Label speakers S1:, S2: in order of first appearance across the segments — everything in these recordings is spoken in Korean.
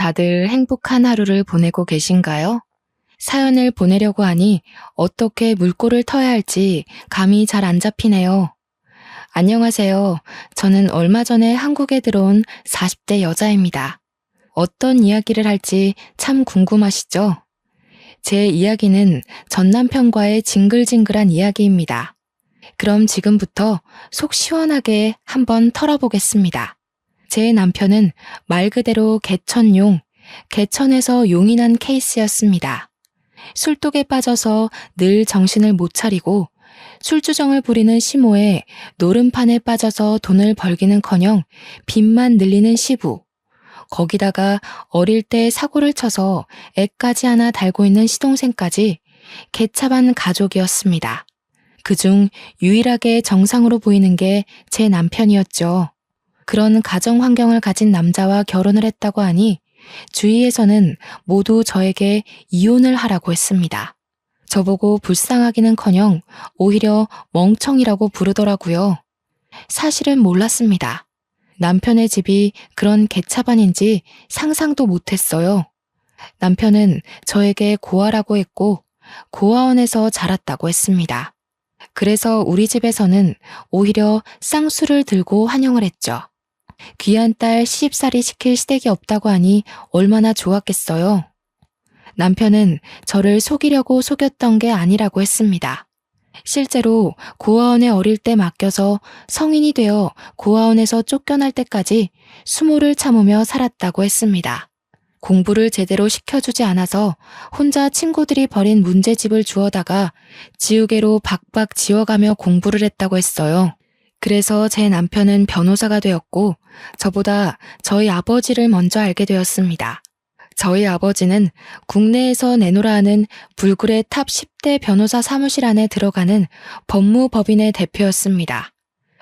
S1: 다들 행복한 하루를 보내고 계신가요? 사연을 보내려고 하니 어떻게 물꼬를 터야 할지 감이 잘 안 잡히네요. 안녕하세요. 저는 얼마 전에 한국에 들어온 40대 여자입니다. 어떤 이야기를 할지 참 궁금하시죠? 제 이야기는 전 남편과의 징글징글한 이야기입니다. 그럼 지금부터 속 시원하게 한번 털어보겠습니다. 제 남편은 말 그대로 개천용, 개천에서 용이 난 케이스였습니다. 술독에 빠져서 늘 정신을 못 차리고 술주정을 부리는 시모에 노름판에 빠져서 돈을 벌기는커녕 빚만 늘리는 시부, 거기다가 어릴 때 사고를 쳐서 애까지 하나 달고 있는 시동생까지 개차반 가족이었습니다. 그중 유일하게 정상으로 보이는 게 제 남편이었죠. 그런 가정 환경을 가진 남자와 결혼을 했다고 하니 주위에서는 모두 저에게 이혼을 하라고 했습니다. 저보고 불쌍하기는커녕 오히려 멍청이라고 부르더라고요. 사실은 몰랐습니다. 남편의 집이 그런 개차반인지 상상도 못했어요. 남편은 저에게 고아라고 했고 고아원에서 자랐다고 했습니다. 그래서 우리 집에서는 오히려 쌍수를 들고 환영을 했죠. 귀한 딸 시집살이 시킬 시댁이 없다고 하니 얼마나 좋았겠어요. 남편은 저를 속이려고 속였던 게 아니라고 했습니다. 실제로 고아원에 어릴 때 맡겨서 성인이 되어 고아원에서 쫓겨날 때까지 수모를 참으며 살았다고 했습니다. 공부를 제대로 시켜주지 않아서 혼자 친구들이 버린 문제집을 주워다가 지우개로 박박 지워가며 공부를 했다고 했어요. 그래서 제 남편은 변호사가 되었고 저보다 저희 아버지를 먼저 알게 되었습니다. 저희 아버지는 국내에서 내노라 하는 불굴의 탑 10대 변호사 사무실 안에 들어가는 법무법인의 대표였습니다.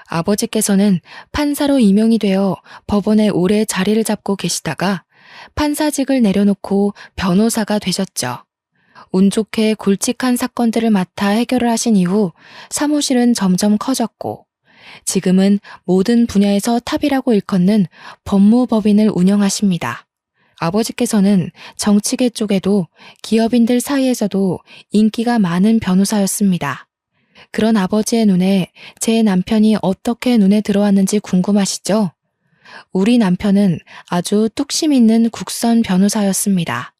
S1: 아버지께서는 판사로 임용이 되어 법원에 오래 자리를 잡고 계시다가 판사직을 내려놓고 변호사가 되셨죠. 운 좋게 굵직한 사건들을 맡아 해결을 하신 이후 사무실은 점점 커졌고 지금은 모든 분야에서 탑이라고 일컫는 법무법인을 운영하십니다. 아버지께서는 정치계 쪽에도 기업인들 사이에서도 인기가 많은 변호사였습니다. 그런 아버지의 눈에 제 남편이 어떻게 눈에 들어왔는지 궁금하시죠? 우리 남편은 아주 뚝심 있는 국선 변호사였습니다.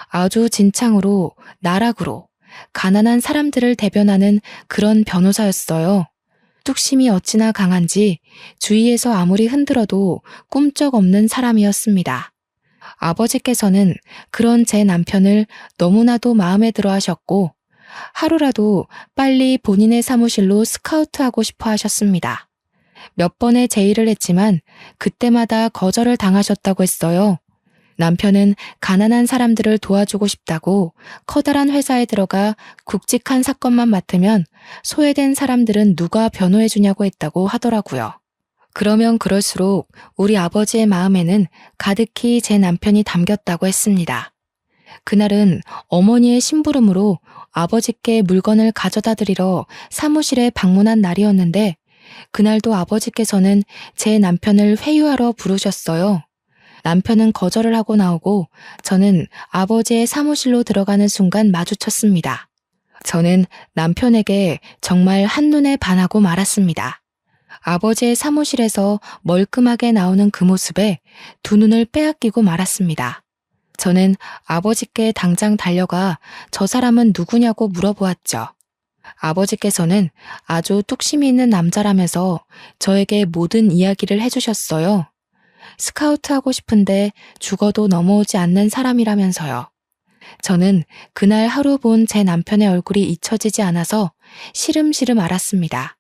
S1: 아주 진창으로 나락으로 가난한 사람들을 대변하는 그런 변호사였어요. 뚝심이 어찌나 강한지 주위에서 아무리 흔들어도 꿈쩍없는 사람이었습니다. 아버지께서는 그런 제 남편을 너무나도 마음에 들어 하셨고 하루라도 빨리 본인의 사무실로 스카우트하고 싶어 하셨습니다. 몇 번의 제의를 했지만 그때마다 거절을 당하셨다고 했어요. 남편은 가난한 사람들을 도와주고 싶다고 커다란 회사에 들어가 굵직한 사건만 맡으면 소외된 사람들은 누가 변호해주냐고 했다고 하더라고요. 그러면 그럴수록 우리 아버지의 마음에는 가득히 제 남편이 담겼다고 했습니다. 그날은 어머니의 심부름으로 아버지께 물건을 가져다 드리러 사무실에 방문한 날이었는데 그날도 아버지께서는 제 남편을 회유하러 부르셨어요. 남편은 거절을 하고 나오고 저는 아버지의 사무실로 들어가는 순간 마주쳤습니다. 저는 남편에게 정말 한눈에 반하고 말았습니다. 아버지의 사무실에서 멀끔하게 나오는 그 모습에 두 눈을 빼앗기고 말았습니다. 저는 아버지께 당장 달려가 저 사람은 누구냐고 물어보았죠. 아버지께서는 아주 뚝심이 있는 남자라면서 저에게 모든 이야기를 해주셨어요. 스카우트하고 싶은데 죽어도 넘어오지 않는 사람이라면서요. 저는 그날 하루 본 제 남편의 얼굴이 잊혀지지 않아서 시름시름 앓았습니다.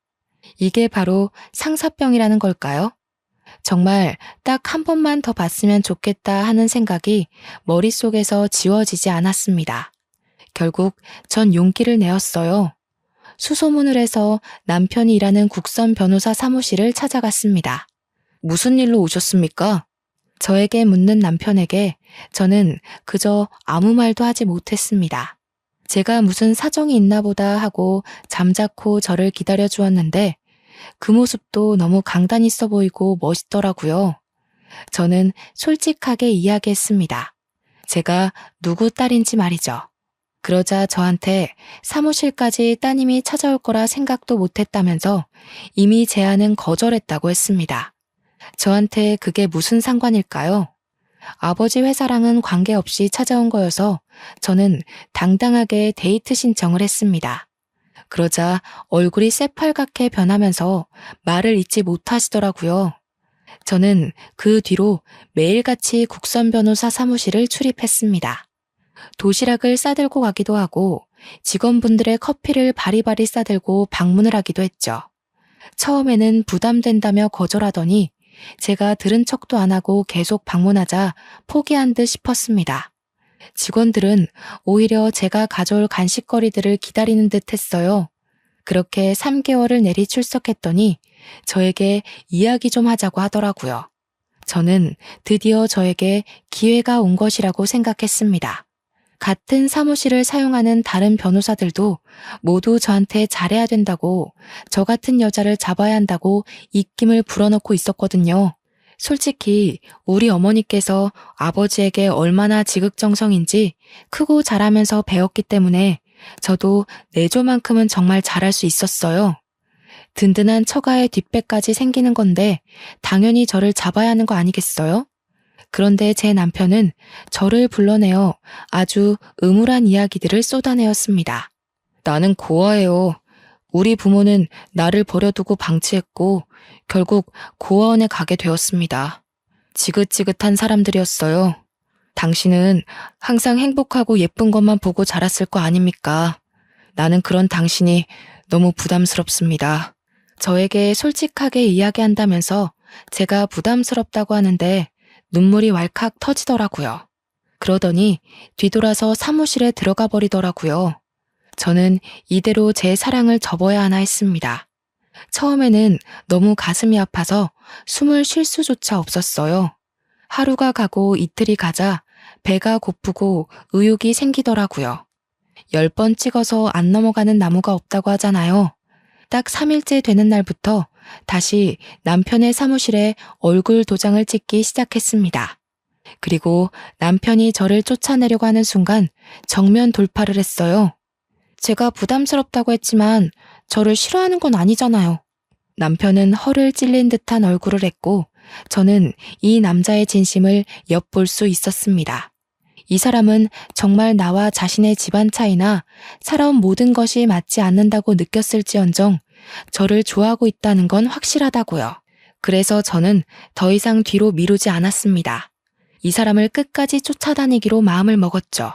S1: 이게 바로 상사병이라는 걸까요? 정말 딱 한 번만 더 봤으면 좋겠다 하는 생각이 머릿속에서 지워지지 않았습니다. 결국 전 용기를 내었어요. 수소문을 해서 남편이 일하는 국선 변호사 사무실을 찾아갔습니다. 무슨 일로 오셨습니까? 저에게 묻는 남편에게 저는 그저 아무 말도 하지 못했습니다. 제가 무슨 사정이 있나 보다 하고 잠자코 저를 기다려 주었는데 그 모습도 너무 강단 있어 보이고 멋있더라고요. 저는 솔직하게 이야기했습니다. 제가 누구 딸인지 말이죠. 그러자 저한테 사무실까지 따님이 찾아올 거라 생각도 못했다면서 이미 제안은 거절했다고 했습니다. 저한테 그게 무슨 상관일까요? 아버지 회사랑은 관계없이 찾아온 거여서 저는 당당하게 데이트 신청을 했습니다. 그러자 얼굴이 새빨갛게 변하면서 말을 잇지 못하시더라고요. 저는 그 뒤로 매일같이 국선 변호사 사무실을 출입했습니다. 도시락을 싸들고 가기도 하고 직원분들의 커피를 바리바리 싸들고 방문을 하기도 했죠. 처음에는 부담된다며 거절하더니 제가 들은 척도 안 하고 계속 방문하자 포기한 듯 싶었습니다. 직원들은 오히려 제가 가져올 간식거리들을 기다리는 듯 했어요. 그렇게 3개월을 내리 출석했더니 저에게 이야기 좀 하자고 하더라고요. 저는 드디어 저에게 기회가 온 것이라고 생각했습니다. 같은 사무실을 사용하는 다른 변호사들도 모두 저한테 잘해야 된다고, 저 같은 여자를 잡아야 한다고 입김을 불어넣고 있었거든요. 솔직히 우리 어머니께서 아버지에게 얼마나 지극정성인지 크고 자라면서 배웠기 때문에 저도 내조만큼은 정말 잘할 수 있었어요. 든든한 처가의 뒷배까지 생기는 건데 당연히 저를 잡아야 하는 거 아니겠어요? 그런데 제 남편은 저를 불러내어 아주 음울한 이야기들을 쏟아내었습니다. 나는 고아예요. 우리 부모는 나를 버려두고 방치했고 결국 고아원에 가게 되었습니다. 지긋지긋한 사람들이었어요. 당신은 항상 행복하고 예쁜 것만 보고 자랐을 거 아닙니까? 나는 그런 당신이 너무 부담스럽습니다. 저에게 솔직하게 이야기한다면서 제가 부담스럽다고 하는데 눈물이 왈칵 터지더라고요. 그러더니 뒤돌아서 사무실에 들어가 버리더라고요. 저는 이대로 제 사랑을 접어야 하나 했습니다. 처음에는 너무 가슴이 아파서 숨을 쉴 수조차 없었어요. 하루가 가고 이틀이 가자 배가 고프고 의욕이 생기더라고요. 10번 찍어서 안 넘어가는 나무가 없다고 하잖아요. 딱 3일째 되는 날부터 다시 남편의 사무실에 얼굴 도장을 찍기 시작했습니다. 그리고 남편이 저를 쫓아내려고 하는 순간 정면 돌파를 했어요. 제가 부담스럽다고 했지만 저를 싫어하는 건 아니잖아요. 남편은 허를 찔린 듯한 얼굴을 했고 저는 이 남자의 진심을 엿볼 수 있었습니다. 이 사람은 정말 나와 자신의 집안 차이나 살아온 모든 것이 맞지 않는다고 느꼈을지언정 저를 좋아하고 있다는 건 확실하다고요. 그래서 저는 더 이상 뒤로 미루지 않았습니다. 이 사람을 끝까지 쫓아다니기로 마음을 먹었죠.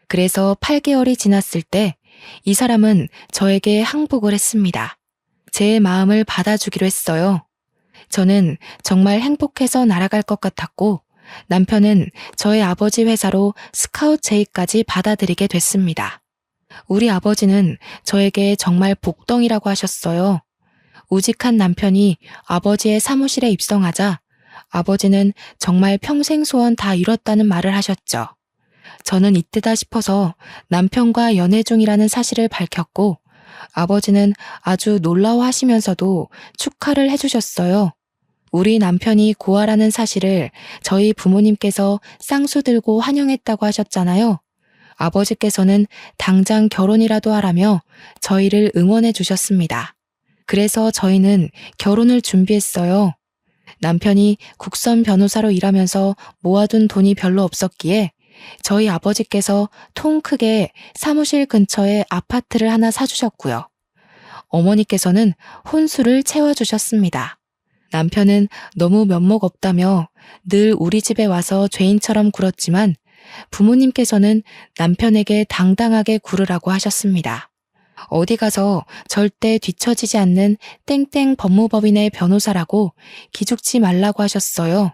S1: 그래서 8개월이 지났을 때 이 사람은 저에게 항복을 했습니다. 제 마음을 받아주기로 했어요. 저는 정말 행복해서 날아갈 것 같았고 남편은 저의 아버지 회사로 스카웃 제의까지 받아들이게 됐습니다. 우리 아버지는 저에게 정말 복덩이라고 하셨어요. 우직한 남편이 아버지의 사무실에 입성하자 아버지는 정말 평생 소원 다 이뤘다는 말을 하셨죠. 저는 이때다 싶어서 남편과 연애 중이라는 사실을 밝혔고 아버지는 아주 놀라워하시면서도 축하를 해주셨어요. 우리 남편이 고아라는 사실을 저희 부모님께서 쌍수 들고 환영했다고 하셨잖아요. 아버지께서는 당장 결혼이라도 하라며 저희를 응원해 주셨습니다. 그래서 저희는 결혼을 준비했어요. 남편이 국선 변호사로 일하면서 모아둔 돈이 별로 없었기에 저희 아버지께서 통 크게 사무실 근처에 아파트를 하나 사주셨고요. 어머니께서는 혼수를 채워주셨습니다. 남편은 너무 면목 없다며 늘 우리 집에 와서 죄인처럼 굴었지만 부모님께서는 남편에게 당당하게 굴으라고 하셨습니다. 어디 가서 절대 뒤처지지 않는 땡땡 법무법인의 변호사라고 기죽지 말라고 하셨어요.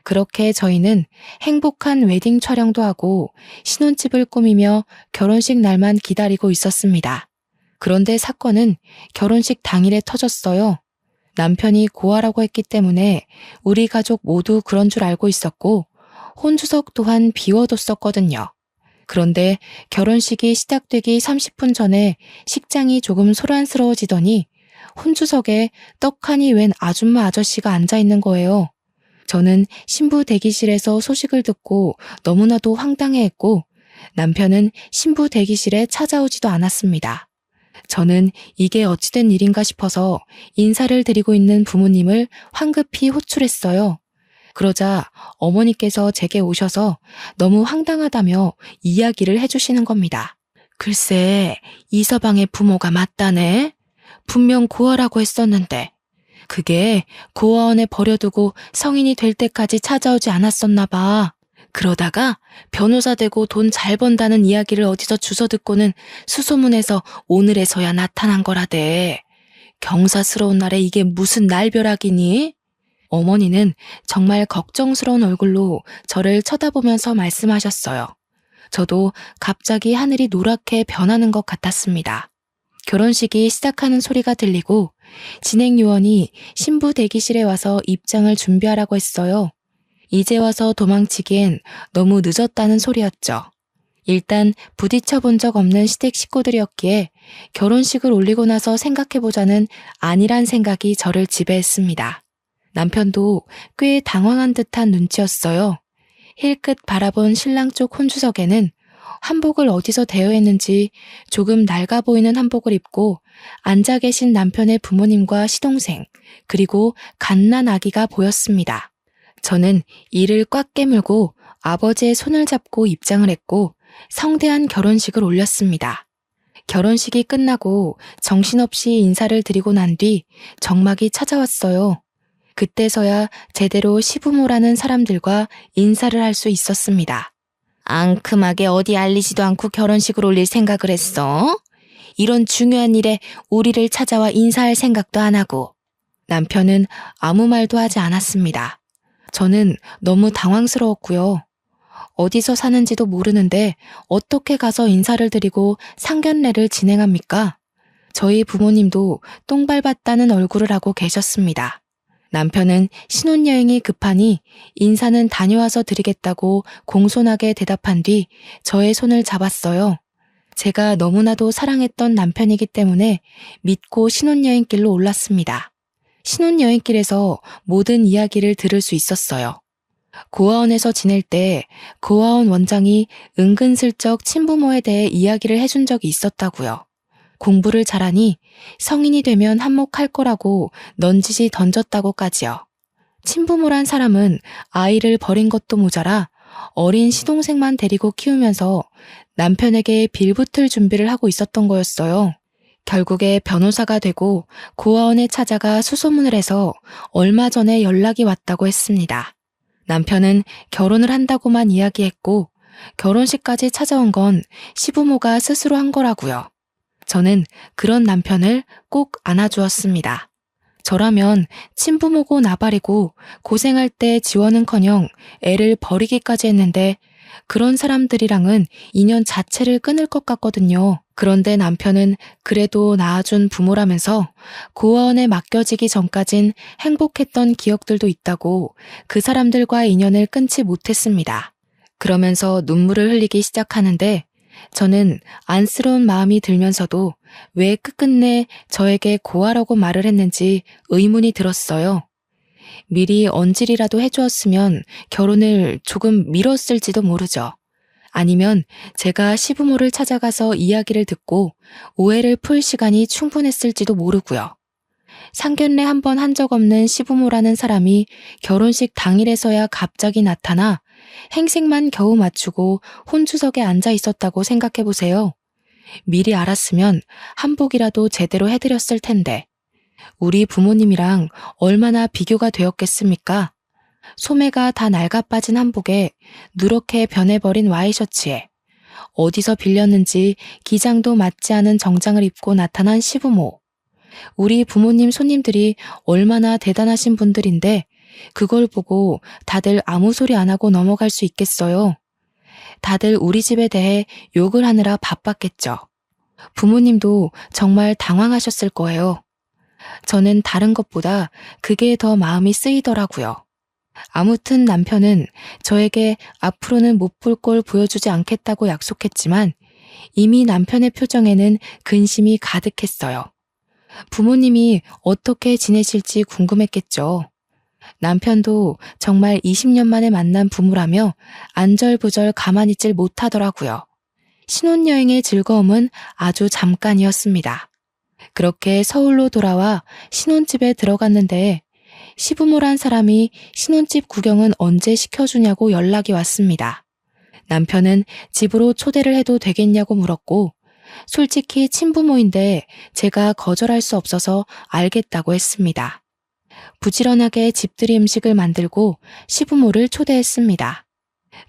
S1: 그렇게 저희는 행복한 웨딩 촬영도 하고 신혼집을 꾸미며 결혼식 날만 기다리고 있었습니다. 그런데 사건은 결혼식 당일에 터졌어요. 남편이 고아라고 했기 때문에 우리 가족 모두 그런 줄 알고 있었고 혼주석 또한 비워뒀었거든요. 그런데 결혼식이 시작되기 30분 전에 식장이 조금 소란스러워지더니 혼주석에 떡하니 웬 아줌마 아저씨가 앉아있는 거예요. 저는 신부 대기실에서 소식을 듣고 너무나도 황당해했고 남편은 신부 대기실에 찾아오지도 않았습니다. 저는 이게 어찌된 일인가 싶어서 인사를 드리고 있는 부모님을 황급히 호출했어요. 그러자 어머니께서 제게 오셔서 너무 황당하다며 이야기를 해주시는 겁니다. 글쎄, 이서방의 부모가 맞다네. 분명 고아라고 했었는데 그게 고아원에 버려두고 성인이 될 때까지 찾아오지 않았었나 봐. 그러다가 변호사 되고 돈 잘 번다는 이야기를 어디서 주워 듣고는 수소문해서 오늘에서야 나타난 거라대. 경사스러운 날에 이게 무슨 날벼락이니? 어머니는 정말 걱정스러운 얼굴로 저를 쳐다보면서 말씀하셨어요. 저도 갑자기 하늘이 노랗게 변하는 것 같았습니다. 결혼식이 시작하는 소리가 들리고 진행 요원이 신부 대기실에 와서 입장을 준비하라고 했어요. 이제 와서 도망치기엔 너무 늦었다는 소리였죠. 일단 부딪혀 본 적 없는 시댁 식구들이었기에 결혼식을 올리고 나서 생각해보자는 안일한 생각이 저를 지배했습니다. 남편도 꽤 당황한 듯한 눈치였어요. 힐끗 바라본 신랑 쪽 혼주석에는 한복을 어디서 대여했는지 조금 낡아 보이는 한복을 입고 앉아 계신 남편의 부모님과 시동생, 그리고 갓난 아기가 보였습니다. 저는 이를 꽉 깨물고 아버지의 손을 잡고 입장을 했고 성대한 결혼식을 올렸습니다. 결혼식이 끝나고 정신없이 인사를 드리고 난 뒤 정막이 찾아왔어요. 그때서야 제대로 시부모라는 사람들과 인사를 할 수 있었습니다. 앙큼하게 어디 알리지도 않고 결혼식을 올릴 생각을 했어? 이런 중요한 일에 우리를 찾아와 인사할 생각도 안 하고. 남편은 아무 말도 하지 않았습니다. 저는 너무 당황스러웠고요. 어디서 사는지도 모르는데 어떻게 가서 인사를 드리고 상견례를 진행합니까? 저희 부모님도 똥 밟았다는 얼굴을 하고 계셨습니다. 남편은 신혼여행이 급하니 인사는 다녀와서 드리겠다고 공손하게 대답한 뒤 저의 손을 잡았어요. 제가 너무나도 사랑했던 남편이기 때문에 믿고 신혼여행길로 올랐습니다. 신혼여행길에서 모든 이야기를 들을 수 있었어요. 고아원에서 지낼 때 고아원 원장이 은근슬쩍 친부모에 대해 이야기를 해준 적이 있었다고요. 공부를 잘하니 성인이 되면 한몫할 거라고 넌지시 던졌다고까지요. 친부모란 사람은 아이를 버린 것도 모자라 어린 시동생만 데리고 키우면서 남편에게 빌붙을 준비를 하고 있었던 거였어요. 결국에 변호사가 되고 고아원에 찾아가 수소문을 해서 얼마 전에 연락이 왔다고 했습니다. 남편은 결혼을 한다고만 이야기했고 결혼식까지 찾아온 건 시부모가 스스로 한 거라고요. 저는 그런 남편을 꼭 안아주었습니다. 저라면 친부모고 나발이고 고생할 때 지원은커녕 애를 버리기까지 했는데 그런 사람들이랑은 인연 자체를 끊을 것 같거든요. 그런데 남편은 그래도 낳아준 부모라면서 고아원에 맡겨지기 전까진 행복했던 기억들도 있다고 그 사람들과의 인연을 끊지 못했습니다. 그러면서 눈물을 흘리기 시작하는데 저는 안쓰러운 마음이 들면서도 왜 끝끝내 저에게 고아라고 말을 했는지 의문이 들었어요. 미리 언질이라도 해주었으면 결혼을 조금 미뤘을지도 모르죠. 아니면 제가 시부모를 찾아가서 이야기를 듣고 오해를 풀 시간이 충분했을지도 모르고요. 상견례 한 번 한 적 없는 시부모라는 사람이 결혼식 당일에서야 갑자기 나타나 행색만 겨우 맞추고 혼주석에 앉아 있었다고 생각해보세요. 미리 알았으면 한복이라도 제대로 해드렸을 텐데 우리 부모님이랑 얼마나 비교가 되었겠습니까? 소매가 다 낡아 빠진 한복에 누렇게 변해버린 와이셔츠에 어디서 빌렸는지 기장도 맞지 않은 정장을 입고 나타난 시부모. 우리 부모님 손님들이 얼마나 대단하신 분들인데 그걸 보고 다들 아무 소리 안 하고 넘어갈 수 있겠어요. 다들 우리 집에 대해 욕을 하느라 바빴겠죠. 부모님도 정말 당황하셨을 거예요. 저는 다른 것보다 그게 더 마음이 쓰이더라고요. 아무튼 남편은 저에게 앞으로는 못 볼 걸 보여주지 않겠다고 약속했지만 이미 남편의 표정에는 근심이 가득했어요. 부모님이 어떻게 지내실지 궁금했겠죠. 남편도 정말 20년 만에 만난 부부라며 안절부절 가만히 있질 못하더라고요. 신혼여행의 즐거움은 아주 잠깐이었습니다. 그렇게 서울로 돌아와 신혼집에 들어갔는데 시부모란 사람이 신혼집 구경은 언제 시켜주냐고 연락이 왔습니다. 남편은 집으로 초대를 해도 되겠냐고 물었고 솔직히 친부모인데 제가 거절할 수 없어서 알겠다고 했습니다. 부지런하게 집들이 음식을 만들고 시부모를 초대했습니다.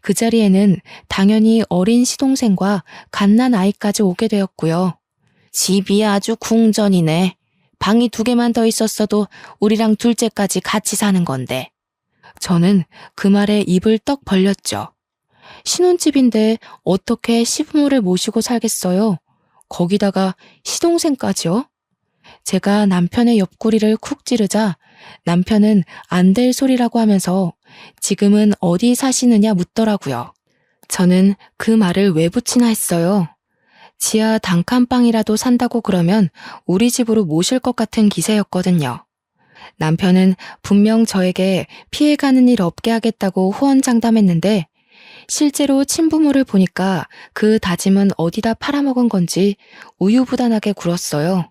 S1: 그 자리에는 당연히 어린 시동생과 갓난 아이까지 오게 되었고요. 집이 아주 궁전이네. 방이 2개만 더 있었어도 우리랑 둘째까지 같이 사는 건데. 저는 그 말에 입을 떡 벌렸죠. 신혼집인데 어떻게 시부모를 모시고 살겠어요? 거기다가 시동생까지요? 제가 남편의 옆구리를 쿡 찌르자 남편은 안 될 소리라고 하면서 지금은 어디 사시느냐 묻더라고요. 저는 그 말을 왜 붙이나 했어요. 지하 단칸방이라도 산다고 그러면 우리 집으로 모실 것 같은 기세였거든요. 남편은 분명 저에게 피해가는 일 없게 하겠다고 호언장담했는데 실제로 친부모를 보니까 그 다짐은 어디다 팔아먹은 건지 우유부단하게 굴었어요.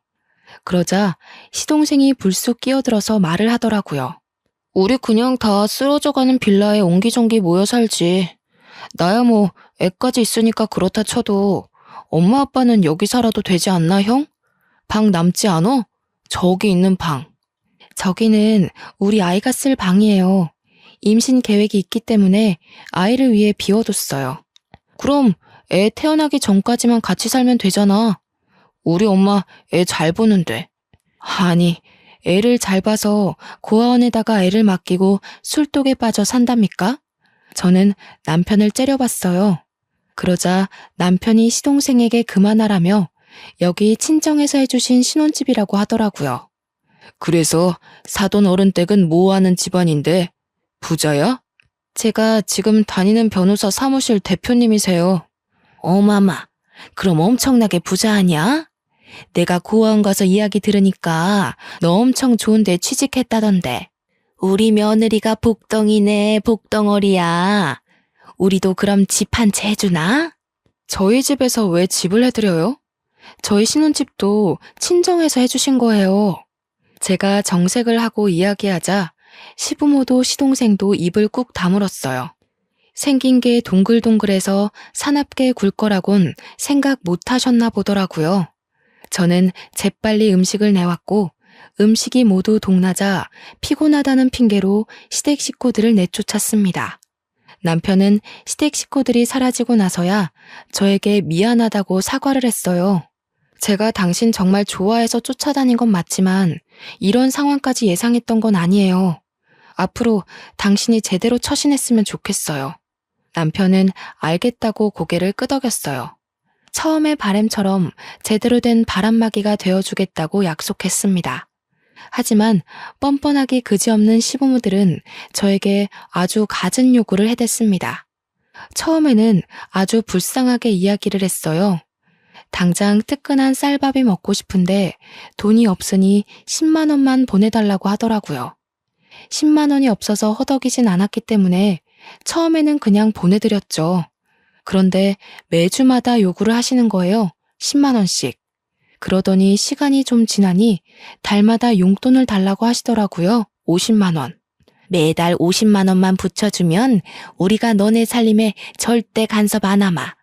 S1: 그러자 시동생이 불쑥 끼어들어서 말을 하더라고요. 우리 그냥 다 쓰러져가는 빌라에 옹기종기 모여 살지. 나야 뭐 애까지 있으니까 그렇다 쳐도 엄마 아빠는 여기 살아도 되지 않나 형? 방 남지 않어? 저기 있는 방. 저기는 우리 아이가 쓸 방이에요. 임신 계획이 있기 때문에 아이를 위해 비워뒀어요. 그럼 애 태어나기 전까지만 같이 살면 되잖아. 우리 엄마 애 잘 보는데. 아니, 애를 잘 봐서 고아원에다가 애를 맡기고 술독에 빠져 산답니까? 저는 남편을 째려봤어요. 그러자 남편이 시동생에게 그만하라며 여기 친정에서 해주신 신혼집이라고 하더라고요. 그래서 사돈 어른 댁은 뭐하는 집안인데 부자야? 제가 지금 다니는 변호사 사무실 대표님이세요. 어마마, 그럼 엄청나게 부자 아니야? 내가 고아원 가서 이야기 들으니까 너 엄청 좋은데 취직했다던데. 우리 며느리가 복덩이네, 복덩어리야. 우리도 그럼 집 한 채 해주나? 저희 집에서 왜 집을 해드려요? 저희 신혼집도 친정에서 해주신 거예요. 제가 정색을 하고 이야기하자 시부모도 시동생도 입을 꾹 다물었어요. 생긴 게 동글동글해서 사납게 굴 거라곤 생각 못 하셨나 보더라고요. 저는 재빨리 음식을 내왔고 음식이 모두 동나자 피곤하다는 핑계로 시댁 식구들을 내쫓았습니다. 남편은 시댁 식구들이 사라지고 나서야 저에게 미안하다고 사과를 했어요. 제가 당신 정말 좋아해서 쫓아다닌 건 맞지만 이런 상황까지 예상했던 건 아니에요. 앞으로 당신이 제대로 처신했으면 좋겠어요. 남편은 알겠다고 고개를 끄덕였어요. 처음의 바램처럼 제대로 된 바람막이가 되어주겠다고 약속했습니다. 하지만 뻔뻔하기 그지없는 시부모들은 저에게 아주 갖은 요구를 해댔습니다. 처음에는 아주 불쌍하게 이야기를 했어요. 당장 뜨끈한 쌀밥이 먹고 싶은데 돈이 없으니 10만 원만 보내달라고 하더라고요. 10만 원이 없어서 허덕이진 않았기 때문에 처음에는 그냥 보내드렸죠. 그런데 매주마다 요구를 하시는 거예요. 10만 원씩. 그러더니 시간이 좀 지나니 달마다 용돈을 달라고 하시더라고요. 50만 원. 매달 50만 원만 붙여주면 우리가 너네 살림에 절대 간섭 안 하마.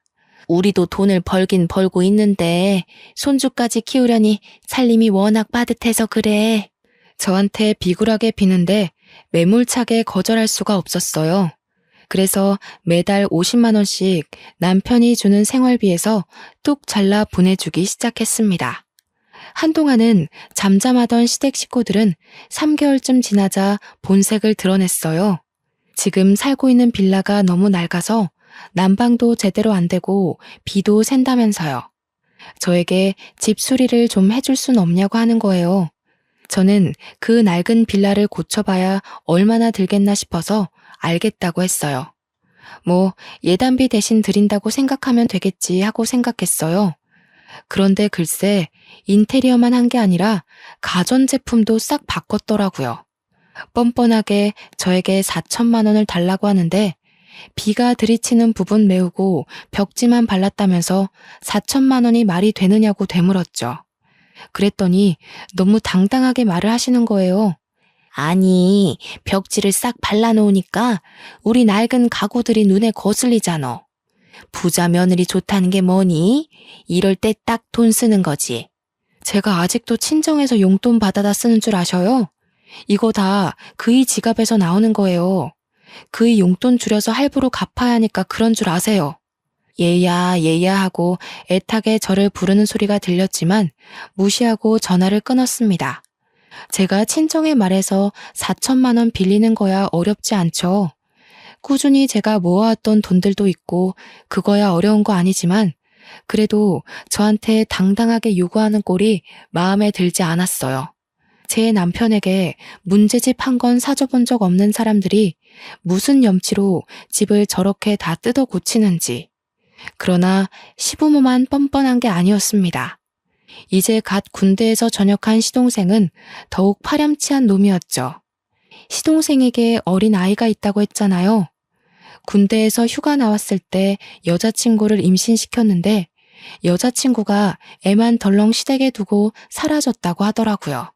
S1: 우리도 돈을 벌긴 벌고 있는데 손주까지 키우려니 살림이 워낙 빠듯해서 그래. 저한테 비굴하게 비는데 매몰차게 거절할 수가 없었어요. 그래서 매달 50만 원씩 남편이 주는 생활비에서 뚝 잘라 보내주기 시작했습니다. 한동안은 잠잠하던 시댁 식구들은 3개월쯤 지나자 본색을 드러냈어요. 지금 살고 있는 빌라가 너무 낡아서 난방도 제대로 안 되고 비도 샌다면서요. 저에게 집 수리를 좀 해줄 순 없냐고 하는 거예요. 저는 그 낡은 빌라를 고쳐봐야 얼마나 들겠나 싶어서 알겠다고 했어요. 뭐 예단비 대신 드린다고 생각하면 되겠지 하고 생각했어요. 그런데 글쎄 인테리어만 한 게 아니라 가전제품도 싹 바꿨더라고요. 뻔뻔하게 저에게 4천만 원을 달라고 하는데 비가 들이치는 부분 메우고 벽지만 발랐다면서 4천만 원이 말이 되느냐고 되물었죠. 그랬더니 너무 당당하게 말을 하시는 거예요. 아니, 벽지를 싹 발라놓으니까 우리 낡은 가구들이 눈에 거슬리잖아. 부자 며느리 좋다는 게 뭐니? 이럴 때 딱 돈 쓰는 거지. 제가 아직도 친정에서 용돈 받아다 쓰는 줄 아셔요? 이거 다 그의 지갑에서 나오는 거예요. 그의 용돈 줄여서 할부로 갚아야 하니까 그런 줄 아세요. 얘야 얘야 하고 애타게 저를 부르는 소리가 들렸지만 무시하고 전화를 끊었습니다. 제가 친정에 말해서 4천만 원 빌리는 거야 어렵지 않죠. 꾸준히 제가 모아왔던 돈들도 있고 그거야 어려운 거 아니지만 그래도 저한테 당당하게 요구하는 꼴이 마음에 들지 않았어요. 제 남편에게 문제집 한 건 사줘본 적 없는 사람들이 무슨 염치로 집을 저렇게 다 뜯어 고치는지. 그러나 시부모만 뻔뻔한 게 아니었습니다. 이제 갓 군대에서 전역한 시동생은 더욱 파렴치한 놈이었죠. 시동생에게 어린 아이가 있다고 했잖아요. 군대에서 휴가 나왔을 때 여자친구를 임신시켰는데 여자친구가 애만 덜렁 시댁에 두고 사라졌다고 하더라고요.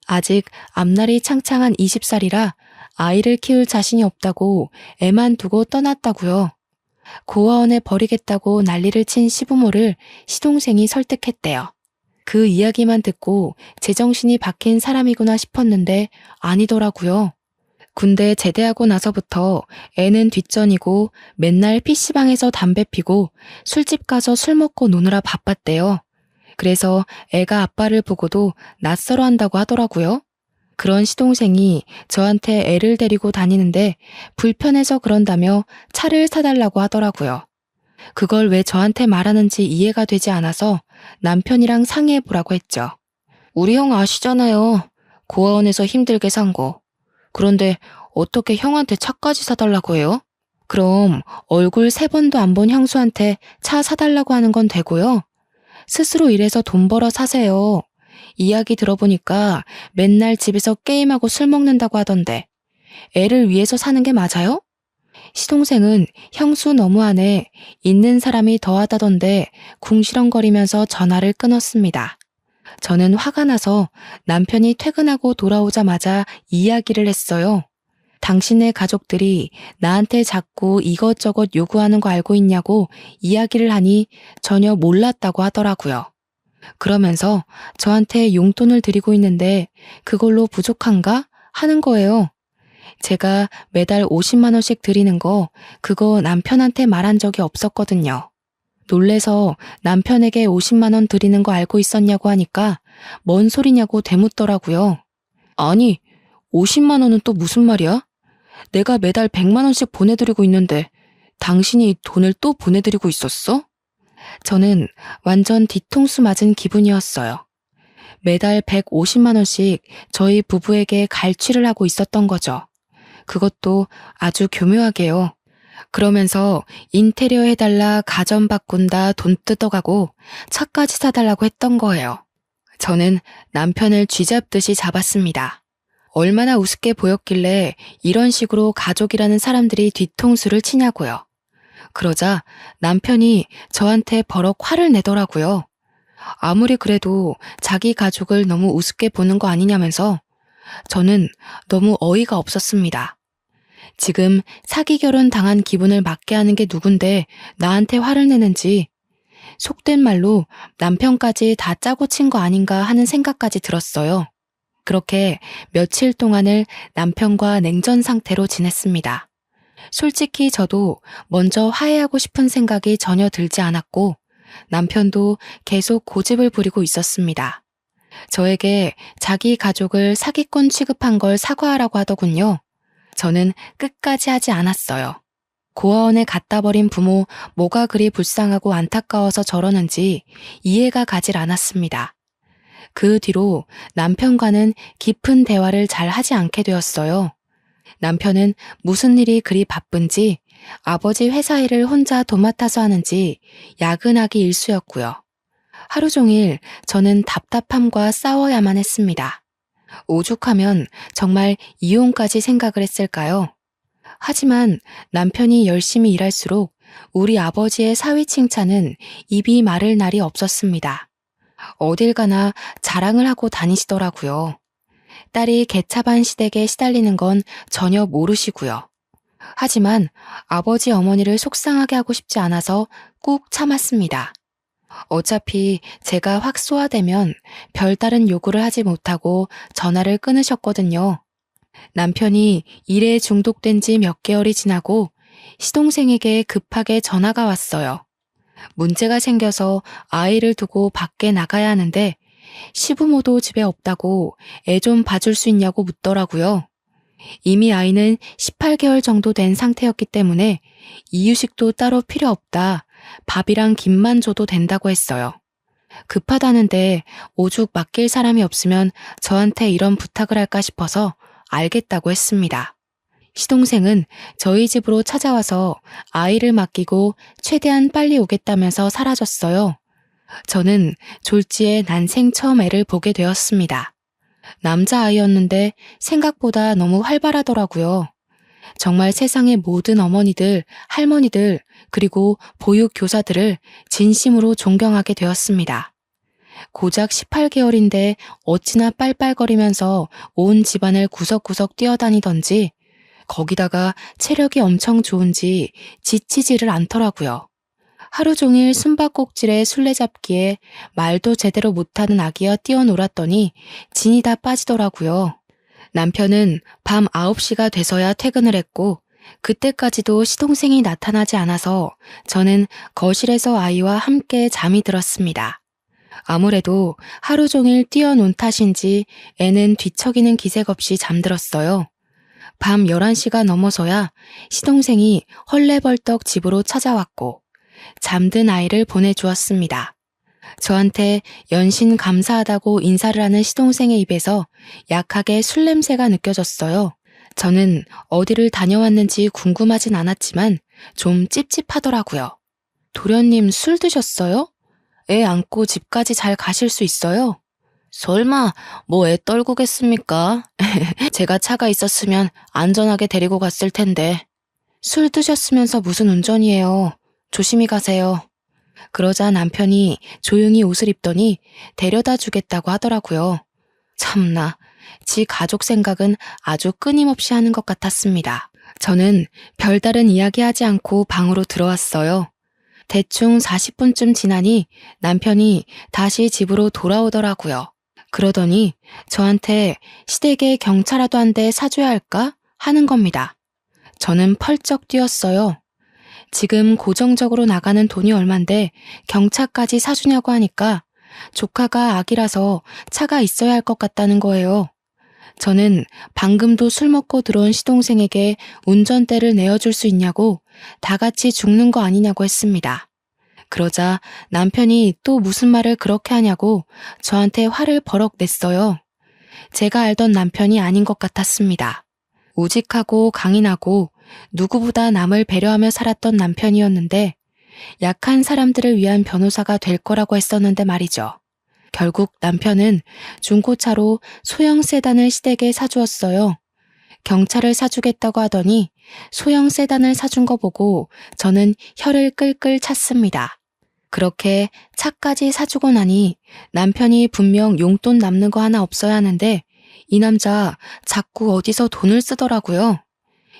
S1: 아직 앞날이 창창한 20살이라 아이를 키울 자신이 없다고 애만 두고 떠났다고요. 고아원에 버리겠다고 난리를 친 시부모를 시동생이 설득했대요. 그 이야기만 듣고 제정신이 박힌 사람이구나 싶었는데 아니더라고요. 군대 제대하고 나서부터 애는 뒷전이고 맨날 PC방에서 담배 피고 술집 가서 술 먹고 노느라 바빴대요. 그래서 애가 아빠를 보고도 낯설어 한다고 하더라고요. 그런 시동생이 저한테 애를 데리고 다니는데 불편해서 그런다며 차를 사달라고 하더라고요. 그걸 왜 저한테 말하는지 이해가 되지 않아서 남편이랑 상의해보라고 했죠. 우리 형 아시잖아요. 고아원에서 힘들게 산 거. 그런데 어떻게 형한테 차까지 사달라고 해요? 그럼 얼굴 3번도 안 본 형수한테 차 사달라고 하는 건 되고요. 스스로 일해서 돈 벌어 사세요. 이야기 들어보니까 맨날 집에서 게임하고 술 먹는다고 하던데 애를 위해서 사는 게 맞아요? 시동생은 형수 너무하네, 있는 사람이 더하다던데 궁시렁거리면서 전화를 끊었습니다. 저는 화가 나서 남편이 퇴근하고 돌아오자마자 이야기를 했어요. 당신의 가족들이 나한테 자꾸 이것저것 요구하는 거 알고 있냐고 이야기를 하니 전혀 몰랐다고 하더라고요. 그러면서 저한테 용돈을 드리고 있는데 그걸로 부족한가? 하는 거예요. 제가 매달 50만 원씩 드리는 거 그거 남편한테 말한 적이 없었거든요. 놀래서 남편에게 50만 원 드리는 거 알고 있었냐고 하니까 뭔 소리냐고 되묻더라고요. 아니, 50만 원은 또 무슨 말이야? 내가 매달 100만 원씩 보내드리고 있는데 당신이 돈을 또 보내드리고 있었어? 저는 완전 뒤통수 맞은 기분이었어요. 매달 150만 원씩 저희 부부에게 갈취를 하고 있었던 거죠. 그것도 아주 교묘하게요. 그러면서 인테리어 해달라, 가전 바꾼다, 돈 뜯어가고 차까지 사달라고 했던 거예요. 저는 남편을 쥐잡듯이 잡았습니다. 얼마나 우습게 보였길래 이런 식으로 가족이라는 사람들이 뒤통수를 치냐고요. 그러자 남편이 저한테 버럭 화를 내더라고요. 아무리 그래도 자기 가족을 너무 우습게 보는 거 아니냐면서 저는 너무 어이가 없었습니다. 지금 사기 결혼 당한 기분을 맞게 하는 게 누군데 나한테 화를 내는지, 속된 말로 남편까지 다 짜고 친 거 아닌가 하는 생각까지 들었어요. 그렇게 며칠 동안을 남편과 냉전 상태로 지냈습니다. 솔직히 저도 먼저 화해하고 싶은 생각이 전혀 들지 않았고 남편도 계속 고집을 부리고 있었습니다. 저에게 자기 가족을 사기꾼 취급한 걸 사과하라고 하더군요. 저는 끝까지 하지 않았어요. 고아원에 갖다 버린 부모 뭐가 그리 불쌍하고 안타까워서 저러는지 이해가 가질 않았습니다. 그 뒤로 남편과는 깊은 대화를 잘 하지 않게 되었어요. 남편은 무슨 일이 그리 바쁜지 아버지 회사 일을 혼자 도맡아서 하는지 야근하기 일쑤였고요. 하루 종일 저는 답답함과 싸워야만 했습니다. 오죽하면 정말 이혼까지 생각을 했을까요? 하지만 남편이 열심히 일할수록 우리 아버지의 사위 칭찬은 입이 마를 날이 없었습니다. 어딜 가나 자랑을 하고 다니시더라고요. 딸이 개차반 시댁에 시달리는 건 전혀 모르시고요. 하지만 아버지 어머니를 속상하게 하고 싶지 않아서 꾹 참았습니다. 어차피 제가 확 쏘아대면 별다른 요구를 하지 못하고 전화를 끊으셨거든요. 남편이 일에 중독된 지 몇 개월이 지나고 시동생에게 급하게 전화가 왔어요. 문제가 생겨서 아이를 두고 밖에 나가야 하는데 시부모도 집에 없다고 애 좀 봐줄 수 있냐고 묻더라고요. 이미 아이는 18개월 정도 된 상태였기 때문에 이유식도 따로 필요 없다. 밥이랑 김만 줘도 된다고 했어요. 급하다는데 오죽 맡길 사람이 없으면 저한테 이런 부탁을 할까 싶어서 알겠다고 했습니다. 시동생은 저희 집으로 찾아와서 아이를 맡기고 최대한 빨리 오겠다면서 사라졌어요. 저는 졸지에 난생 처음 애를 보게 되었습니다. 남자아이였는데 생각보다 너무 활발하더라고요. 정말 세상의 모든 어머니들, 할머니들, 그리고 보육교사들을 진심으로 존경하게 되었습니다. 고작 18개월인데 어찌나 빨빨거리면서 온 집안을 구석구석 뛰어다니던지 거기다가 체력이 엄청 좋은지 지치지를 않더라고요. 하루 종일 숨바꼭질에 술래잡기에 말도 제대로 못하는 아기와 뛰어놀았더니 진이 다 빠지더라고요. 남편은 밤 9시가 돼서야 퇴근을 했고 그때까지도 시동생이 나타나지 않아서 저는 거실에서 아이와 함께 잠이 들었습니다. 아무래도 하루 종일 뛰어논 탓인지 애는 뒤척이는 기색 없이 잠들었어요. 밤 11시가 넘어서야 시동생이 헐레벌떡 집으로 찾아왔고 잠든 아이를 보내주었습니다. 저한테 연신 감사하다고 인사를 하는 시동생의 입에서 약하게 술 냄새가 느껴졌어요. 저는 어디를 다녀왔는지 궁금하진 않았지만 좀 찝찝하더라고요. 도련님 술 드셨어요? 애 안고 집까지 잘 가실 수 있어요? 설마 뭐 애 떨구겠습니까? 제가 차가 있었으면 안전하게 데리고 갔을 텐데. 술 드셨으면서 무슨 운전이에요. 조심히 가세요. 그러자 남편이 조용히 옷을 입더니 데려다 주겠다고 하더라고요. 참나, 지 가족 생각은 아주 끊임없이 하는 것 같았습니다. 저는 별다른 이야기하지 않고 방으로 들어왔어요. 대충 40분쯤 지나니 남편이 다시 집으로 돌아오더라고요. 그러더니 저한테 시댁에 경차라도 한 대 사줘야 할까 하는 겁니다. 저는 펄쩍 뛰었어요. 지금 고정적으로 나가는 돈이 얼만데 경차까지 사주냐고 하니까 조카가 아기라서 차가 있어야 할 것 같다는 거예요. 저는 방금도 술 먹고 들어온 시동생에게 운전대를 내어줄 수 있냐고 다 같이 죽는 거 아니냐고 했습니다. 그러자 남편이 또 무슨 말을 그렇게 하냐고 저한테 화를 버럭 냈어요. 제가 알던 남편이 아닌 것 같았습니다. 우직하고 강인하고 누구보다 남을 배려하며 살았던 남편이었는데 약한 사람들을 위한 변호사가 될 거라고 했었는데 말이죠. 결국 남편은 중고차로 소형 세단을 시댁에 사주었어요. 경차를 사주겠다고 하더니 소형 세단을 사준 거 보고 저는 혀를 끌끌 찼습니다. 그렇게 차까지 사주고 나니 남편이 분명 용돈 남는 거 하나 없어야 하는데 이 남자 자꾸 어디서 돈을 쓰더라고요.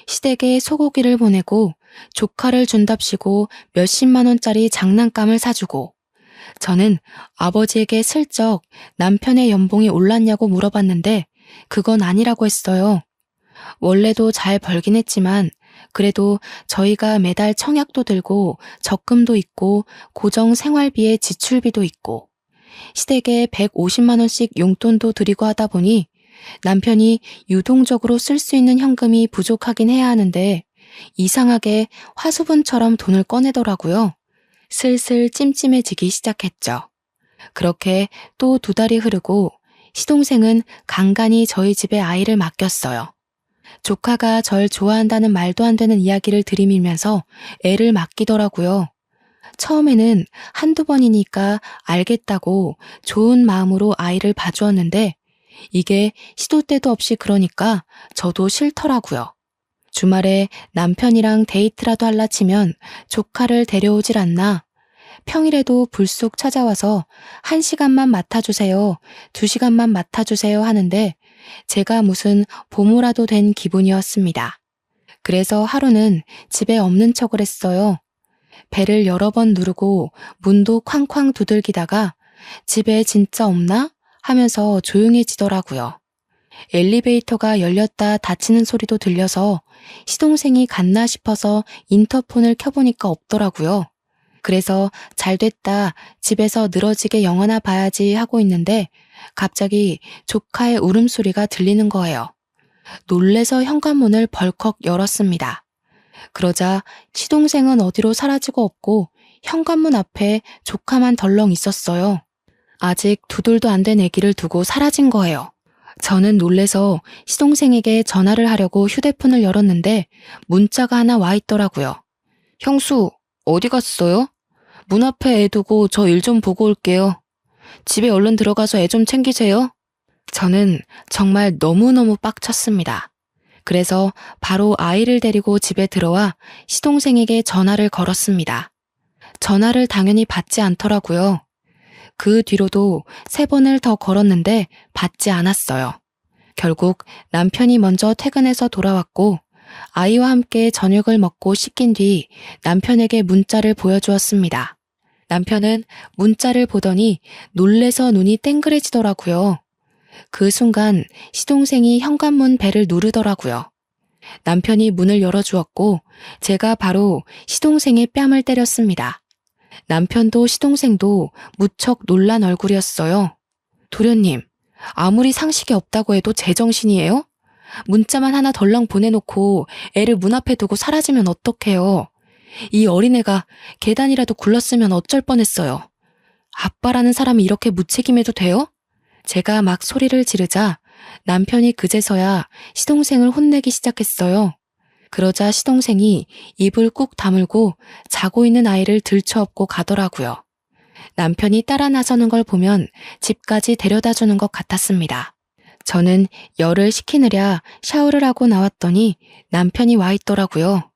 S1: 시댁에 소고기를 보내고 조카를 준답시고 몇십만 원짜리 장난감을 사주고 저는 아버지에게 슬쩍 남편의 연봉이 올랐냐고 물어봤는데 그건 아니라고 했어요. 원래도 잘 벌긴 했지만 그래도 저희가 매달 청약도 들고 적금도 있고 고정 생활비에 지출비도 있고 시댁에 150만 원씩 용돈도 드리고 하다 보니 남편이 유동적으로 쓸 수 있는 현금이 부족하긴 해야 하는데 이상하게 화수분처럼 돈을 꺼내더라고요. 슬슬 찜찜해지기 시작했죠. 그렇게 또 2달이 흐르고 시동생은 간간히 저희 집에 아이를 맡겼어요. 조카가 절 좋아한다는 말도 안 되는 이야기를 들이밀면서 애를 맡기더라고요. 처음에는 한두 번이니까 알겠다고 좋은 마음으로 아이를 봐주었는데 이게 시도 때도 없이 그러니까 저도 싫더라고요. 주말에 남편이랑 데이트라도 할라 치면 조카를 데려오질 않나. 평일에도 불쑥 찾아와서 1시간만 맡아주세요, 2시간만 맡아주세요 하는데 제가 무슨 보모라도 된 기분이었습니다. 그래서 하루는 집에 없는 척을 했어요. 배를 여러 번 누르고 문도 쾅쾅 두들기다가 집에 진짜 없나? 하면서 조용해지더라고요. 엘리베이터가 열렸다 닫히는 소리도 들려서 시동생이 갔나 싶어서 인터폰을 켜보니까 없더라고요. 그래서 잘됐다, 집에서 늘어지게 영화나 봐야지 하고 있는데 갑자기 조카의 울음소리가 들리는 거예요. 놀래서 현관문을 벌컥 열었습니다. 그러자 시동생은 어디로 사라지고 없고 현관문 앞에 조카만 덜렁 있었어요. 아직 2돌도 안 된 아기를 두고 사라진 거예요. 저는 놀래서 시동생에게 전화를 하려고 휴대폰을 열었는데 문자가 하나 와 있더라고요. 형수, 어디 갔어요? 문 앞에 애 두고 저 일 좀 보고 올게요. 집에 얼른 들어가서 애 좀 챙기세요. 저는 정말 너무너무 빡쳤습니다. 그래서 바로 아이를 데리고 집에 들어와 시동생에게 전화를 걸었습니다. 전화를 당연히 받지 않더라고요. 그 뒤로도 3번을 더 걸었는데 받지 않았어요. 결국 남편이 먼저 퇴근해서 돌아왔고 아이와 함께 저녁을 먹고 씻긴 뒤 남편에게 문자를 보여주었습니다. 남편은 문자를 보더니 놀래서 눈이 땡그레지더라고요. 그 순간 시동생이 현관문 벨을 누르더라고요. 남편이 문을 열어주었고 제가 바로 시동생의 뺨을 때렸습니다. 남편도 시동생도 무척 놀란 얼굴이었어요. 도련님, 아무리 상식이 없다고 해도 제정신이에요? 문자만 하나 덜렁 보내놓고 애를 문 앞에 두고 사라지면 어떡해요? 이 어린애가 계단이라도 굴렀으면 어쩔 뻔했어요. 아빠라는 사람이 이렇게 무책임해도 돼요? 제가 막 소리를 지르자 남편이 그제서야 시동생을 혼내기 시작했어요. 그러자 시동생이 입을 꾹 다물고 자고 있는 아이를 들쳐업고 가더라고요. 남편이 따라 나서는 걸 보면 집까지 데려다 주는 것 같았습니다. 저는 열을 식히느라 샤워를 하고 나왔더니 남편이 와 있더라고요.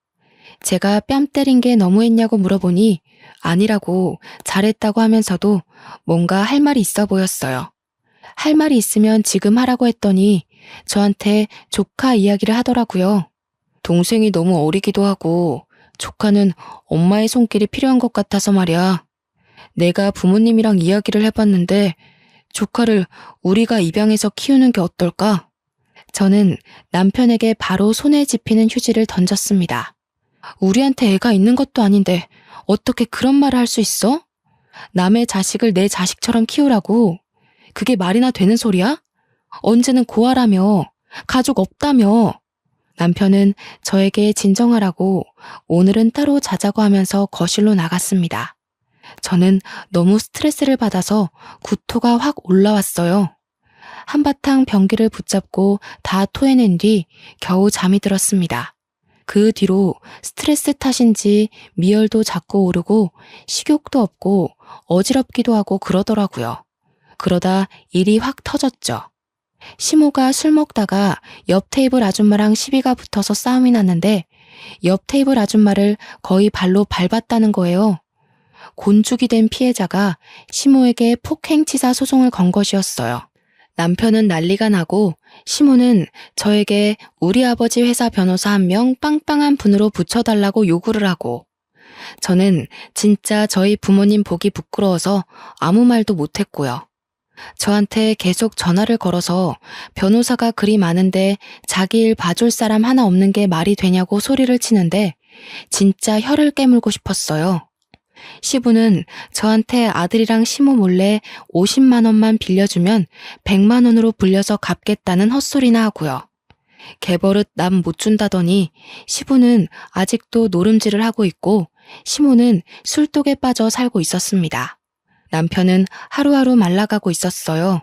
S1: 제가 뺨 때린 게 너무했냐고 물어보니 아니라고 잘했다고 하면서도 뭔가 할 말이 있어 보였어요. 할 말이 있으면 지금 하라고 했더니 저한테 조카 이야기를 하더라고요. 동생이 너무 어리기도 하고 조카는 엄마의 손길이 필요한 것 같아서 말이야. 내가 부모님이랑 이야기를 해봤는데 조카를 우리가 입양해서 키우는 게 어떨까? 저는 남편에게 바로 손에 집히는 휴지를 던졌습니다. 우리한테 애가 있는 것도 아닌데 어떻게 그런 말을 할 수 있어? 남의 자식을 내 자식처럼 키우라고. 그게 말이나 되는 소리야? 언제는 고아라며, 가족 없다며. 남편은 저에게 진정하라고 오늘은 따로 자자고 하면서 거실로 나갔습니다. 저는 너무 스트레스를 받아서 구토가 확 올라왔어요. 한바탕 변기를 붙잡고 다 토해낸 뒤 겨우 잠이 들었습니다. 그 뒤로 스트레스 탓인지 미열도 자꾸 오르고 식욕도 없고 어지럽기도 하고 그러더라고요. 그러다 일이 확 터졌죠. 시모가 술 먹다가 옆 테이블 아줌마랑 시비가 붙어서 싸움이 났는데 옆 테이블 아줌마를 거의 발로 밟았다는 거예요. 곤죽이 된 피해자가 시모에게 폭행치사 소송을 건 것이었어요. 남편은 난리가 나고 시모는 저에게 우리 아버지 회사 변호사 1명 빵빵한 분으로 붙여달라고 요구를 하고 저는 진짜 저희 부모님 보기 부끄러워서 아무 말도 못했고요. 저한테 계속 전화를 걸어서 변호사가 그리 많은데 자기 일 봐줄 사람 하나 없는 게 말이 되냐고 소리를 치는데 진짜 혀를 깨물고 싶었어요. 시부는 저한테 아들이랑 시모 몰래 50만 원만 빌려주면 100만 원으로 불려서 갚겠다는 헛소리나 하고요. 개버릇 남 못 준다더니 시부는 아직도 노름질을 하고 있고 시모는 술독에 빠져 살고 있었습니다. 남편은 하루하루 말라가고 있었어요.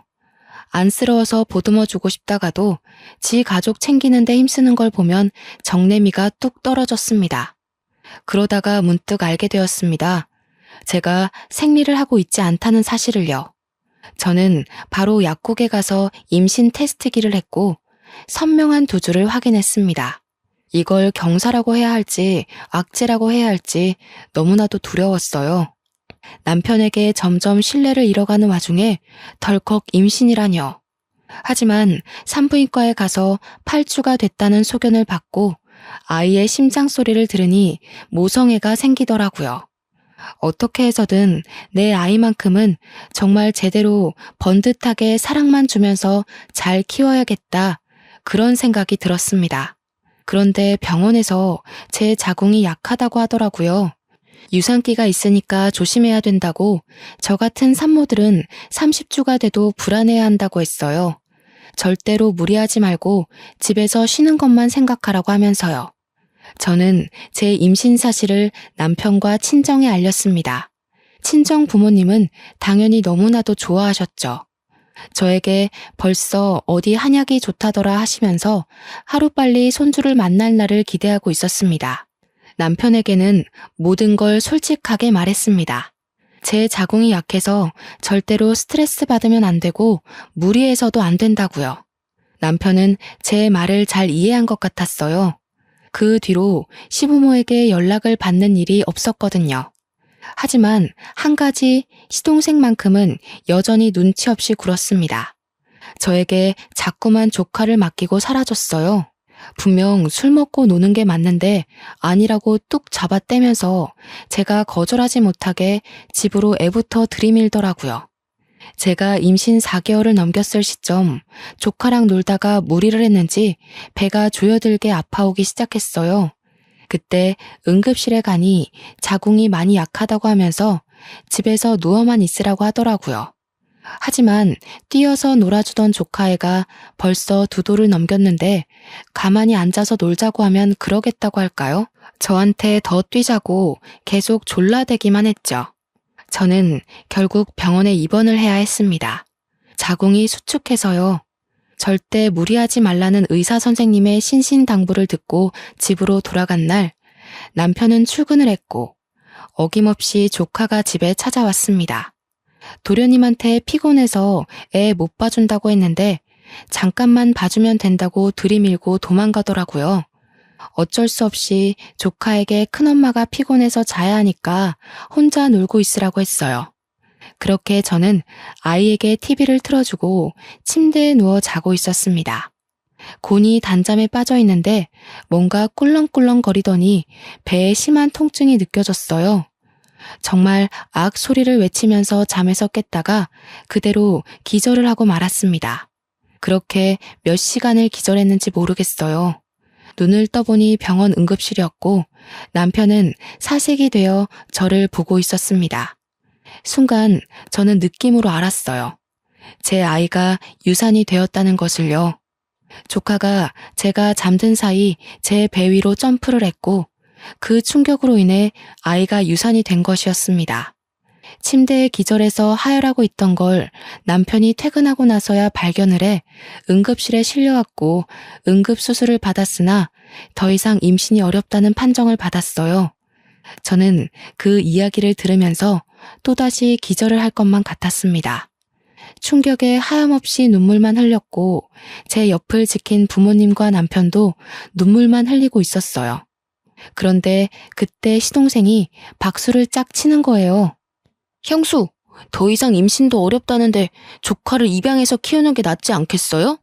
S1: 안쓰러워서 보듬어주고 싶다가도 지 가족 챙기는데 힘쓰는 걸 보면 정내미가 뚝 떨어졌습니다. 그러다가 문득 알게 되었습니다. 제가 생리를 하고 있지 않다는 사실을요. 저는 바로 약국에 가서 임신 테스트기를 했고 선명한 두 줄을 확인했습니다. 이걸 경사라고 해야 할지 악재라고 해야 할지 너무나도 두려웠어요. 남편에게 점점 신뢰를 잃어가는 와중에 덜컥 임신이라뇨. 하지만 산부인과에 가서 8주가 됐다는 소견을 받고 아이의 심장 소리를 들으니 모성애가 생기더라고요. 어떻게 해서든 내 아이만큼은 정말 제대로 번듯하게 사랑만 주면서 잘 키워야겠다. 그런 생각이 들었습니다. 그런데 병원에서 제 자궁이 약하다고 하더라고요. 유산기가 있으니까 조심해야 된다고 저 같은 산모들은 30주가 돼도 불안해야 한다고 했어요. 절대로 무리하지 말고 집에서 쉬는 것만 생각하라고 하면서요. 저는 제 임신 사실을 남편과 친정에 알렸습니다. 친정 부모님은 당연히 너무나도 좋아하셨죠. 저에게 벌써 어디 한약이 좋다더라 하시면서 하루빨리 손주를 만날 날을 기대하고 있었습니다. 남편에게는 모든 걸 솔직하게 말했습니다. 제 자궁이 약해서 절대로 스트레스 받으면 안 되고 무리해서도 안 된다고요. 남편은 제 말을 잘 이해한 것 같았어요. 그 뒤로 시부모에게 연락을 받는 일이 없었거든요. 하지만 한 가지 시동생만큼은 여전히 눈치 없이 굴었습니다. 저에게 자꾸만 조카를 맡기고 사라졌어요. 분명 술 먹고 노는 게 맞는데 아니라고 뚝 잡아떼면서 제가 거절하지 못하게 집으로 애부터 들이밀더라고요. 제가 임신 4개월을 넘겼을 시점 조카랑 놀다가 무리를 했는지 배가 조여들게 아파오기 시작했어요. 그때 응급실에 가니 자궁이 많이 약하다고 하면서 집에서 누워만 있으라고 하더라고요. 하지만 뛰어서 놀아주던 조카애가 벌써 2돌을 넘겼는데 가만히 앉아서 놀자고 하면 그러겠다고 할까요? 저한테 더 뛰자고 계속 졸라대기만 했죠. 저는 결국 병원에 입원을 해야 했습니다. 자궁이 수축해서요. 절대 무리하지 말라는 의사 선생님의 신신당부를 듣고 집으로 돌아간 날 남편은 출근을 했고 어김없이 조카가 집에 찾아왔습니다. 도련님한테 피곤해서 애 못 봐준다고 했는데 잠깐만 봐주면 된다고 들이밀고 도망가더라고요. 어쩔 수 없이 조카에게 큰엄마가 피곤해서 자야 하니까 혼자 놀고 있으라고 했어요. 그렇게 저는 아이에게 TV를 틀어주고 침대에 누워 자고 있었습니다. 곤이 단잠에 빠져 있는데 뭔가 꿀렁꿀렁 거리더니 배에 심한 통증이 느껴졌어요. 정말 악 소리를 외치면서 잠에서 깼다가 그대로 기절을 하고 말았습니다. 그렇게 몇 시간을 기절했는지 모르겠어요. 눈을 떠보니 병원 응급실이었고 남편은 사색이 되어 저를 보고 있었습니다. 순간 저는 느낌으로 알았어요. 제 아이가 유산이 되었다는 것을요. 조카가 제가 잠든 사이 제 배 위로 점프를 했고 그 충격으로 인해 아이가 유산이 된 것이었습니다. 침대에 기절해서 하혈하고 있던 걸 남편이 퇴근하고 나서야 발견을 해 응급실에 실려왔고 응급수술을 받았으나 더 이상 임신이 어렵다는 판정을 받았어요. 저는 그 이야기를 들으면서 또다시 기절을 할 것만 같았습니다. 충격에 하염없이 눈물만 흘렸고 제 옆을 지킨 부모님과 남편도 눈물만 흘리고 있었어요. 그런데 그때 시동생이 박수를 짝 치는 거예요. 형수, 더 이상 임신도 어렵다는데 조카를 입양해서 키우는 게 낫지 않겠어요?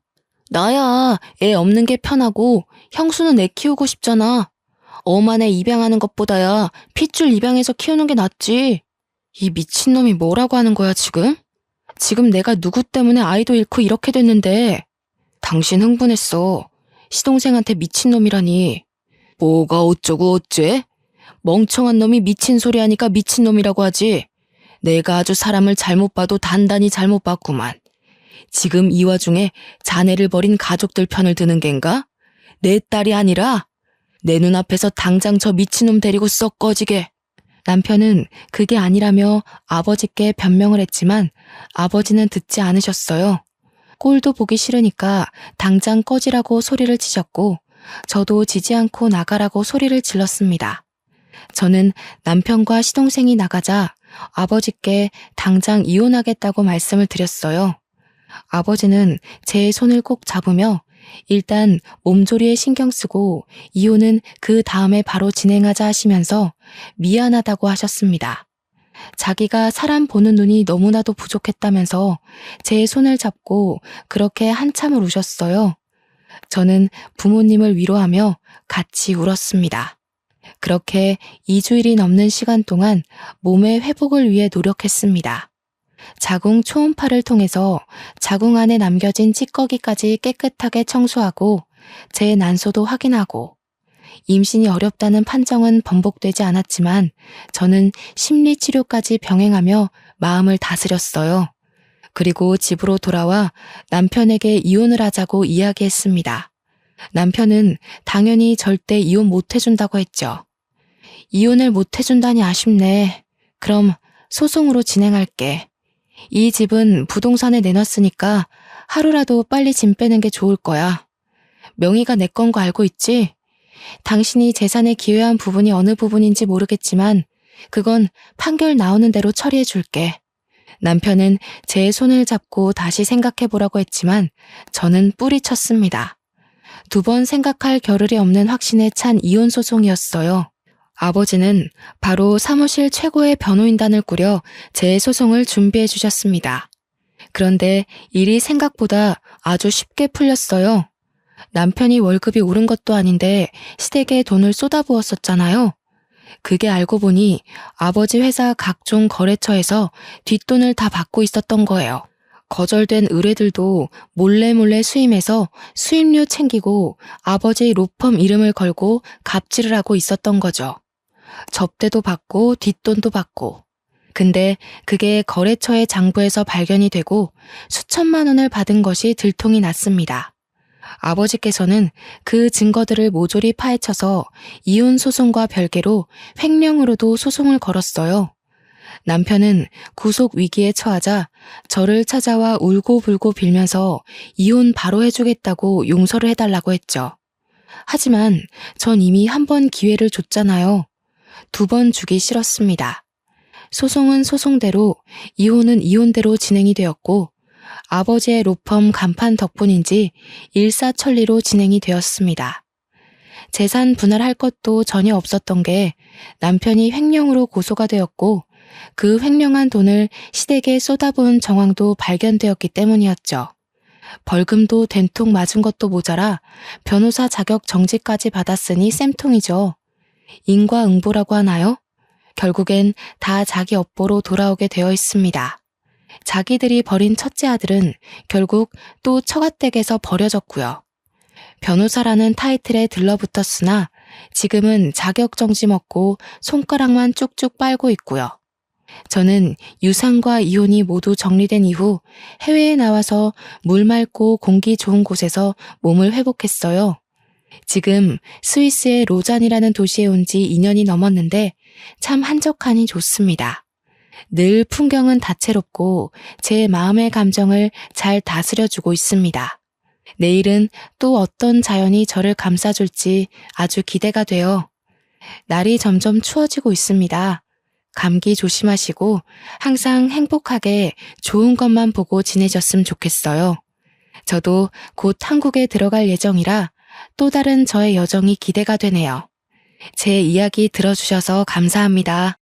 S1: 나야 애 없는 게 편하고 형수는 애 키우고 싶잖아. 엄한 애 입양하는 것보다야 핏줄 입양해서 키우는 게 낫지. 이 미친놈이 뭐라고 하는 거야 지금? 지금 내가 누구 때문에 아이도 잃고 이렇게 됐는데. 당신 흥분했어. 시동생한테 미친놈이라니. 뭐가 어쩌고 어째? 멍청한 놈이 미친 소리 하니까 미친놈이라고 하지. 내가 아주 사람을 잘못 봐도 단단히 잘못 봤구만. 지금 이 와중에 자네를 버린 가족들 편을 드는 겐가? 내 딸이 아니라 내 눈앞에서 당장 저 미친놈 데리고 썩 꺼지게. 남편은 그게 아니라며 아버지께 변명을 했지만 아버지는 듣지 않으셨어요. 꼴도 보기 싫으니까 당장 꺼지라고 소리를 치셨고 저도 지지 않고 나가라고 소리를 질렀습니다. 저는 남편과 시동생이 나가자 아버지께 당장 이혼하겠다고 말씀을 드렸어요. 아버지는 제 손을 꼭 잡으며 일단 몸조리에 신경 쓰고 이혼은 그 다음에 바로 진행하자 하시면서 미안하다고 하셨습니다. 자기가 사람 보는 눈이 너무나도 부족했다면서 제 손을 잡고 그렇게 한참을 우셨어요. 저는 부모님을 위로하며 같이 울었습니다. 그렇게 2주일이 넘는 시간 동안 몸의 회복을 위해 노력했습니다. 자궁 초음파를 통해서 자궁 안에 남겨진 찌꺼기까지 깨끗하게 청소하고 제 난소도 확인하고 임신이 어렵다는 판정은 번복되지 않았지만 저는 심리치료까지 병행하며 마음을 다스렸어요. 그리고 집으로 돌아와 남편에게 이혼을 하자고 이야기했습니다. 남편은 당연히 절대 이혼 못 해준다고 했죠. 이혼을 못 해준다니 아쉽네. 그럼 소송으로 진행할게. 이 집은 부동산에 내놨으니까 하루라도 빨리 짐 빼는 게 좋을 거야. 명의가 내 건 거 알고 있지? 당신이 재산에 기여한 부분이 어느 부분인지 모르겠지만 그건 판결 나오는 대로 처리해 줄게. 남편은 제 손을 잡고 다시 생각해 보라고 했지만 저는 뿌리쳤습니다. 2번 생각할 겨를이 없는 확신에 찬 이혼 소송이었어요. 아버지는 바로 사무실 최고의 변호인단을 꾸려 제 소송을 준비해 주셨습니다. 그런데 일이 생각보다 아주 쉽게 풀렸어요. 남편이 월급이 오른 것도 아닌데 시댁에 돈을 쏟아부었었잖아요. 그게 알고 보니 아버지 회사 각종 거래처에서 뒷돈을 다 받고 있었던 거예요. 거절된 의뢰들도 몰래 수임해서 수임료 챙기고 아버지 로펌 이름을 걸고 갑질을 하고 있었던 거죠. 접대도 받고 뒷돈도 받고. 근데 그게 거래처의 장부에서 발견이 되고 수천만 원을 받은 것이 들통이 났습니다. 아버지께서는 그 증거들을 모조리 파헤쳐서 이혼 소송과 별개로 횡령으로도 소송을 걸었어요. 남편은 구속 위기에 처하자 저를 찾아와 울고불고 빌면서 이혼 바로 해주겠다고 용서를 해달라고 했죠. 하지만 전 이미 1번 기회를 줬잖아요. 2번 주기 싫었습니다. 소송은 소송대로, 이혼은 이혼대로 진행이 되었고 아버지의 로펌 간판 덕분인지 일사천리로 진행이 되었습니다. 재산 분할할 것도 전혀 없었던 게 남편이 횡령으로 고소가 되었고 그 횡령한 돈을 시댁에 쏟아부은 정황도 발견되었기 때문이었죠. 벌금도 된통 맞은 것도 모자라 변호사 자격 정지까지 받았으니 쌤통이죠. 인과응보라고 하나요? 결국엔 다 자기 업보로 돌아오게 되어 있습니다. 자기들이 버린 첫째 아들은 결국 또 처가댁에서 버려졌고요. 변호사라는 타이틀에 들러붙었으나 지금은 자격정지 먹고 손가락만 쭉쭉 빨고 있고요. 저는 유산과 이혼이 모두 정리된 이후 해외에 나와서 물 맑고 공기 좋은 곳에서 몸을 회복했어요. 지금 스위스의 로잔이라는 도시에 온 지 2년이 넘었는데 참 한적하니 좋습니다. 늘 풍경은 다채롭고 제 마음의 감정을 잘 다스려주고 있습니다. 내일은 또 어떤 자연이 저를 감싸줄지 아주 기대가 돼요. 날이 점점 추워지고 있습니다. 감기 조심하시고 항상 행복하게 좋은 것만 보고 지내셨으면 좋겠어요. 저도 곧 한국에 들어갈 예정이라 또 다른 저의 여정이 기대가 되네요. 제 이야기 들어주셔서 감사합니다.